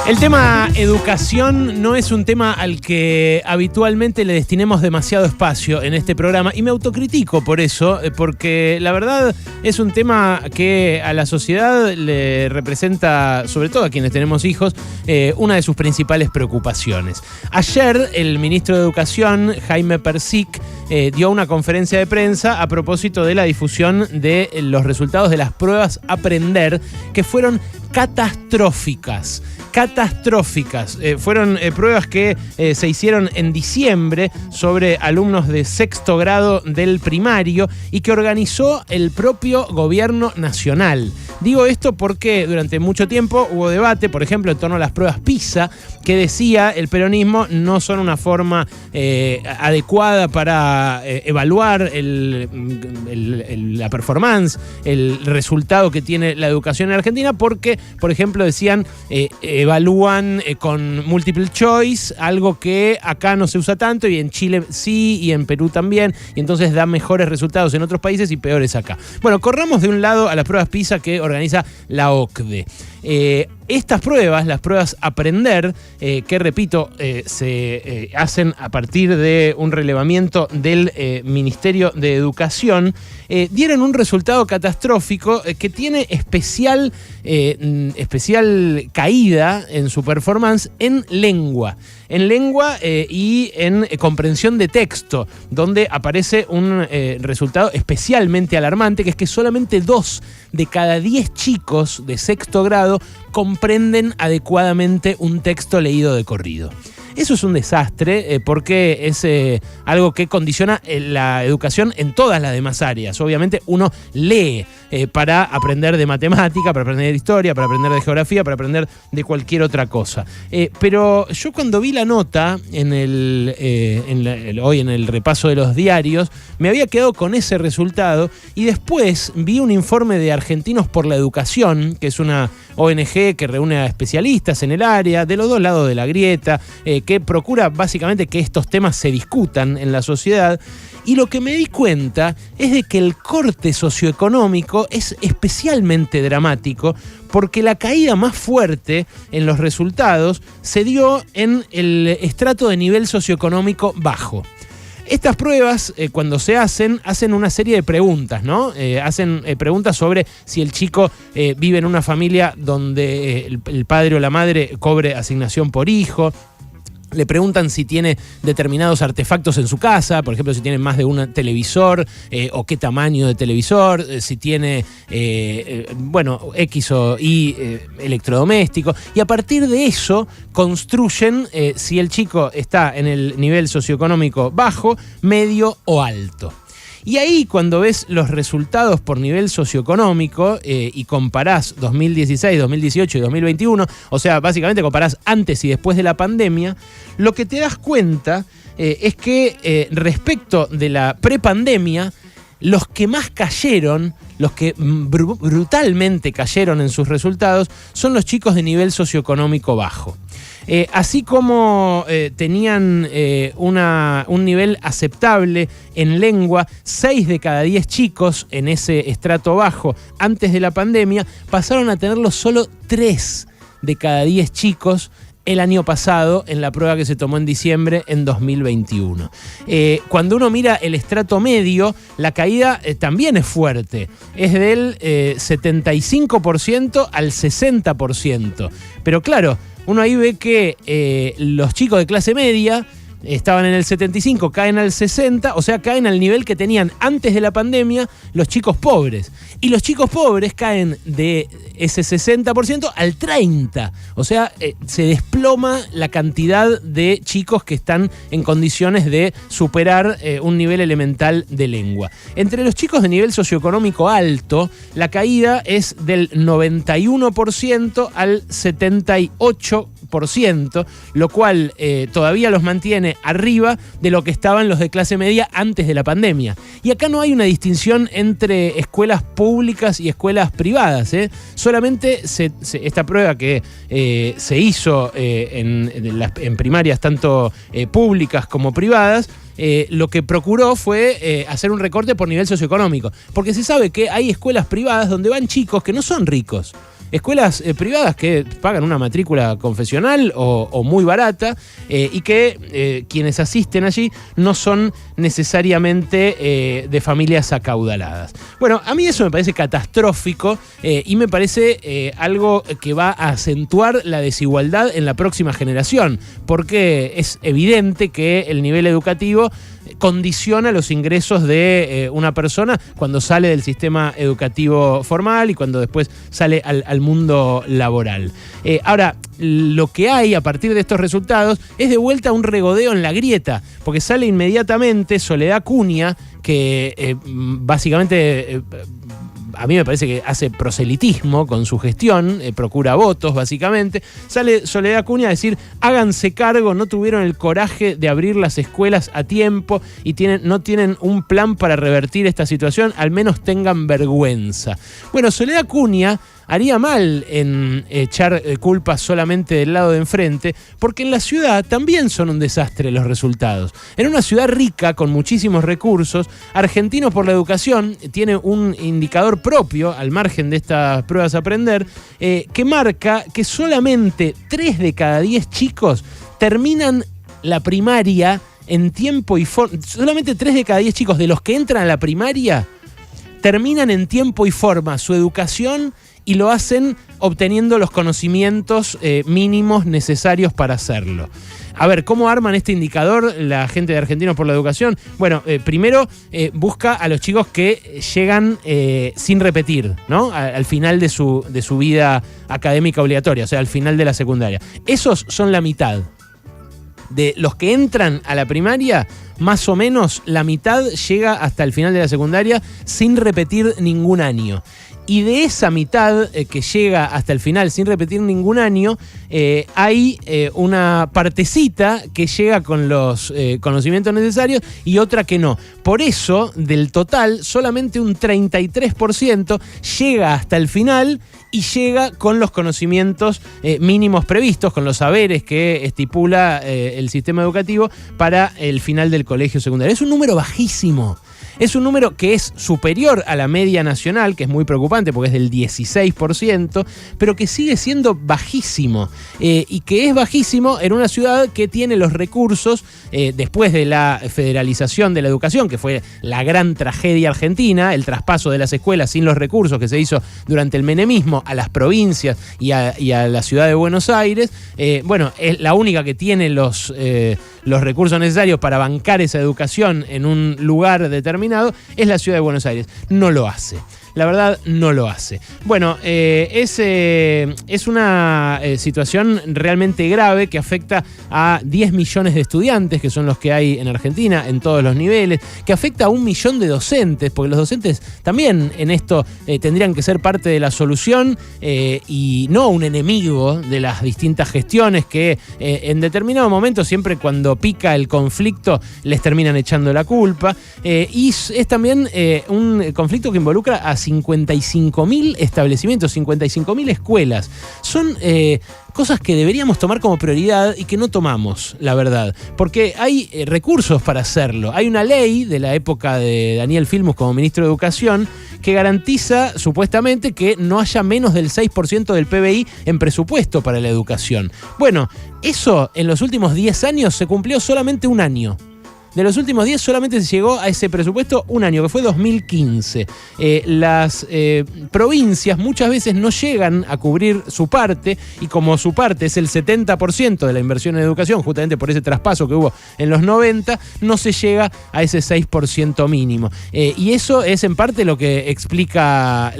El tema educación no es un tema al que habitualmente le destinemos demasiado espacio en este programa y me autocritico por eso, porque la verdad es un tema que a la sociedad le representa, sobre todo a quienes tenemos hijos, una de sus principales preocupaciones. Ayer el ministro de Educación, Jaime Persic, dio una conferencia de prensa a propósito de la difusión de los resultados de las pruebas Aprender, que fueron catastróficas. Fueron pruebas que se hicieron en diciembre sobre alumnos de sexto grado del primario y que organizó el propio gobierno nacional. Digo esto porque durante mucho tiempo hubo debate, por ejemplo, en torno a las pruebas PISA, que decía el peronismo no son una forma adecuada para evaluar la performance, el resultado que tiene la educación en Argentina, porque, por ejemplo, decían evalúan con multiple choice, algo que acá no se usa tanto y en Chile sí y en Perú también, y entonces da mejores resultados en otros países y peores acá. Bueno, corramos de un lado a las pruebas PISA que organiza la OCDE. Estas pruebas, las pruebas Aprender, que repito, se hacen a partir de un relevamiento del Ministerio de Educación, dieron un resultado catastrófico que tiene especial caída en su performance en lengua. Y en comprensión de texto, donde aparece un resultado especialmente alarmante, que es que solamente 2 de cada 10 chicos de sexto grado comprenden adecuadamente un texto leído de corrido. Eso es un desastre porque es algo que condiciona la educación en todas las demás áreas. Obviamente uno lee para aprender de matemática, para aprender de historia, para aprender de geografía, para aprender de cualquier otra cosa. Pero yo cuando vi la nota hoy en el repaso de los diarios, me había quedado con ese resultado y después vi un informe de Argentinos por la Educación, que es una ONG que reúne a especialistas en el área, de los dos lados de la grieta, que procura básicamente que estos temas se discutan en la sociedad. Y lo que me di cuenta es de que el corte socioeconómico es especialmente dramático porque la caída más fuerte en los resultados se dio en el estrato de nivel socioeconómico bajo. Estas pruebas, cuando se hacen una serie de preguntas, ¿no? Hacen preguntas sobre si el chico vive en una familia donde el padre o la madre cobre asignación por hijo. Le preguntan si tiene determinados artefactos en su casa, por ejemplo, si tiene más de un televisor o qué tamaño de televisor, si tiene, X o Y electrodoméstico. Y a partir de eso construyen si el chico está en el nivel socioeconómico bajo, medio o alto. Y ahí cuando ves los resultados por nivel socioeconómico y comparás 2016, 2018 y 2021, o sea, básicamente comparás antes y después de la pandemia, lo que te das cuenta es que respecto de la prepandemia, los que más cayeron, los que brutalmente cayeron en sus resultados, son los chicos de nivel socioeconómico bajo. Así como tenían un nivel aceptable en lengua, 6 de cada 10 chicos en ese estrato bajo antes de la pandemia pasaron a tenerlo solo 3 de cada 10 chicos el año pasado en la prueba que se tomó en diciembre en 2021. Cuando uno mira el estrato medio, la caída también es fuerte. Es del 75% al 60%. Pero claro, uno ahí ve que los chicos de clase media estaban en el 75, caen al 60, o sea, caen al nivel que tenían antes de la pandemia los chicos pobres. Y los chicos pobres caen de ese 60% al 30%. O sea, se desploma la cantidad de chicos que están en condiciones de superar un nivel elemental de lengua. Entre los chicos de nivel socioeconómico alto, la caída es del 91% al 78%, lo cual todavía los mantiene arriba de lo que estaban los de clase media antes de la pandemia. Y acá no hay una distinción entre escuelas públicas y escuelas privadas. Solamente esta prueba que se hizo en primarias tanto públicas como privadas, lo que procuró fue hacer un recorte por nivel socioeconómico. Porque se sabe que hay escuelas privadas donde van chicos que no son ricos. escuelas privadas que pagan una matrícula confesional o muy barata y que quienes asisten allí no son necesariamente de familias acaudaladas. Bueno, a mí eso me parece catastrófico y me parece algo que va a acentuar la desigualdad en la próxima generación, porque es evidente que el nivel educativo condiciona los ingresos de una persona cuando sale del sistema educativo formal y cuando después sale al mundo laboral. Ahora, lo que hay a partir de estos resultados es de vuelta un regodeo en la grieta, porque sale inmediatamente Soledad Acuña, que básicamente a mí me parece que hace proselitismo con su gestión, procura votos básicamente. Sale Soledad Acuña a decir, háganse cargo, no tuvieron el coraje de abrir las escuelas a tiempo y no tienen un plan para revertir esta situación, al menos tengan vergüenza. Bueno, Soledad Acuña haría mal en echar culpas solamente del lado de enfrente, porque en la ciudad también son un desastre los resultados. En una ciudad rica, con muchísimos recursos, Argentinos por la Educación tiene un indicador propio, al margen de estas pruebas a aprender, que marca que solamente 3 de cada 10 chicos terminan la primaria en tiempo y forma. Solamente 3 de cada 10 chicos de los que entran a la primaria terminan en tiempo y forma su educación y lo hacen obteniendo los conocimientos mínimos necesarios para hacerlo. A ver, ¿cómo arman este indicador la gente de Argentinos por la Educación? Bueno, primero busca a los chicos que llegan sin repetir, ¿no? Al final de su vida académica obligatoria, o sea, al final de la secundaria. Esos son la mitad. De los que entran a la primaria, más o menos la mitad llega hasta el final de la secundaria sin repetir ningún año. Y de esa mitad que llega hasta el final sin repetir ningún año, hay una partecita que llega con los conocimientos necesarios y otra que no. Por eso, del total, solamente un 33% llega hasta el final y llega con los conocimientos mínimos previstos, con los saberes que estipula el sistema educativo para el final del colegio secundario. Es un número bajísimo. Es un número que es superior a la media nacional, que es muy preocupante porque es del 16%, pero que sigue siendo bajísimo. Y que es bajísimo en una ciudad que tiene los recursos, después de la federalización de la educación, que fue la gran tragedia argentina, el traspaso de las escuelas sin los recursos que se hizo durante el menemismo a las provincias y a la ciudad de Buenos Aires. Bueno, es la única que tiene los recursos necesarios para bancar esa educación en un lugar determinado, es la ciudad de Buenos Aires. No lo hace. La verdad, no lo hace. Bueno, es una situación realmente grave que afecta a 10 millones de estudiantes, que son los que hay en Argentina, en todos los niveles, que afecta a 1 millón de docentes, porque los docentes también en esto tendrían que ser parte de la solución y no un enemigo de las distintas gestiones que en determinado momento, siempre cuando pica el conflicto, les terminan echando la culpa. Y es también un conflicto que involucra a 55.000 establecimientos, 55.000 escuelas. Son cosas que deberíamos tomar como prioridad y que no tomamos, la verdad. Porque hay recursos para hacerlo. Hay una ley de la época de Daniel Filmus como ministro de Educación que garantiza, supuestamente, que no haya menos del 6% del PBI en presupuesto para la educación. Bueno, eso en los últimos 10 años se cumplió solamente un año. De los últimos 10 solamente se llegó a ese presupuesto un año, que fue 2015. Las provincias muchas veces no llegan a cubrir su parte, y como su parte es el 70% de la inversión en educación, justamente por ese traspaso que hubo en los 90, no se llega a ese 6% mínimo. Y eso es en parte lo que explica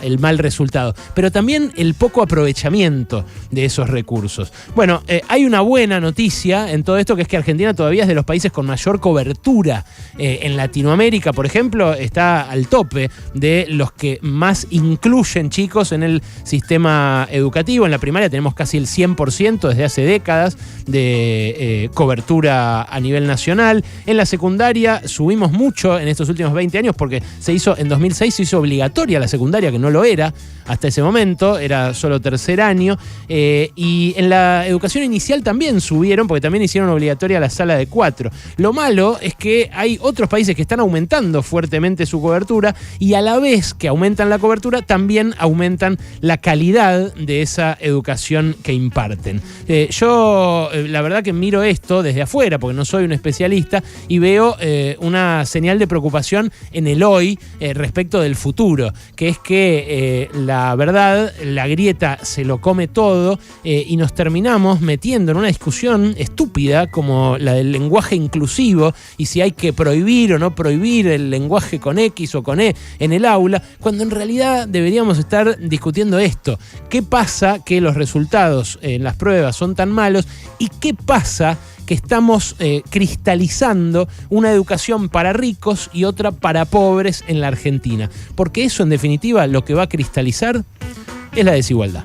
el mal resultado, pero también el poco aprovechamiento de esos recursos. Bueno, hay una buena noticia en todo esto, que es que Argentina todavía es de los países con mayor cobertura. En Latinoamérica, por ejemplo, está al tope de los que más incluyen chicos en el sistema educativo. En la primaria tenemos casi el 100% desde hace décadas de cobertura a nivel nacional. En la secundaria subimos mucho en estos últimos 20 años porque en 2006 se hizo obligatoria la secundaria, que no lo era hasta ese momento, era solo tercer año. Y en la educación inicial también subieron, porque también hicieron obligatoria la sala de 4. Lo malo es que hay otros países que están aumentando fuertemente su cobertura y a la vez que aumentan la cobertura también aumentan la calidad de esa educación que imparten. Yo la verdad que miro esto desde afuera porque no soy un especialista y veo una señal de preocupación en el hoy respecto del futuro, que es que la verdad, la grieta se lo come todo y nos terminamos metiendo en una discusión estúpida como la del lenguaje inclusivo y si hay que prohibir o no prohibir el lenguaje con X o con E en el aula, cuando en realidad deberíamos estar discutiendo esto. ¿Qué pasa que los resultados en las pruebas son tan malos? ¿Y qué pasa que estamos cristalizando una educación para ricos y otra para pobres en la Argentina? Porque eso, en definitiva, lo que va a cristalizar es la desigualdad.